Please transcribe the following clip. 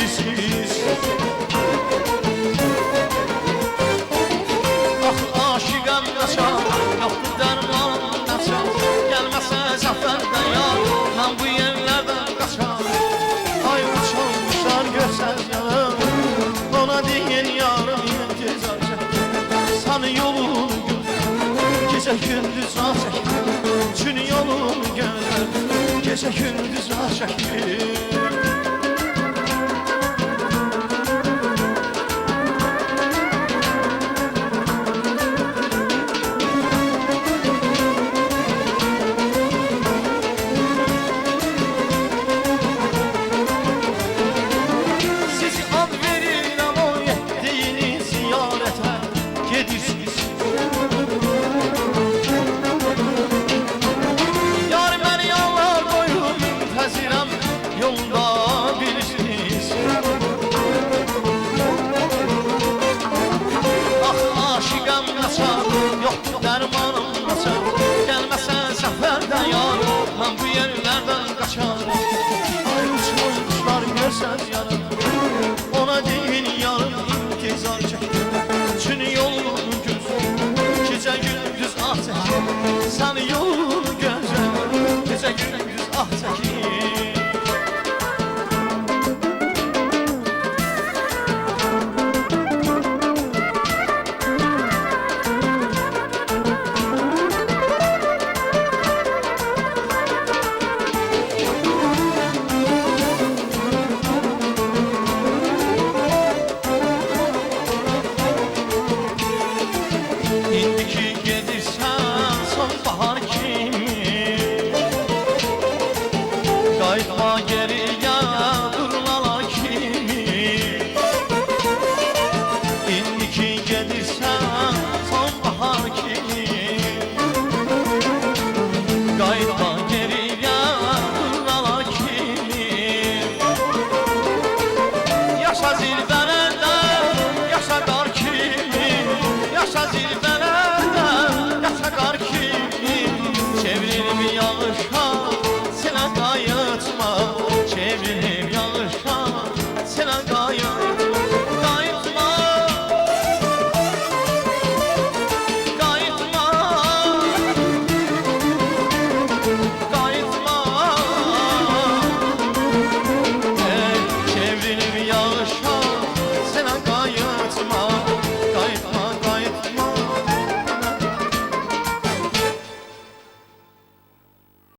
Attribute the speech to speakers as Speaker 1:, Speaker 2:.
Speaker 1: gedirsiniz. Ah aşıqam qaçar, yoxdur dərmanım qaçar. Gəlməsə zəfərdən yar, mən bu yerlərdən qaçar. Ay uçanmışlar görsəz yanım, ona deyin yarım intizar çəkir. Sana yolunu gözlər, gecə gündüz ah çəkir. Çün yolunu gözlər, gecə gündüz ah çəkir. Yar beni yollar koyup tezirem yolda bilirsiniz. Ah aşıqam qaçar, yoxdur dərmanım qaçar. Gəlməsən səfərdən yar, mən bu yerlərdən qaçar. Ay uçmuşlar görsəz yanım,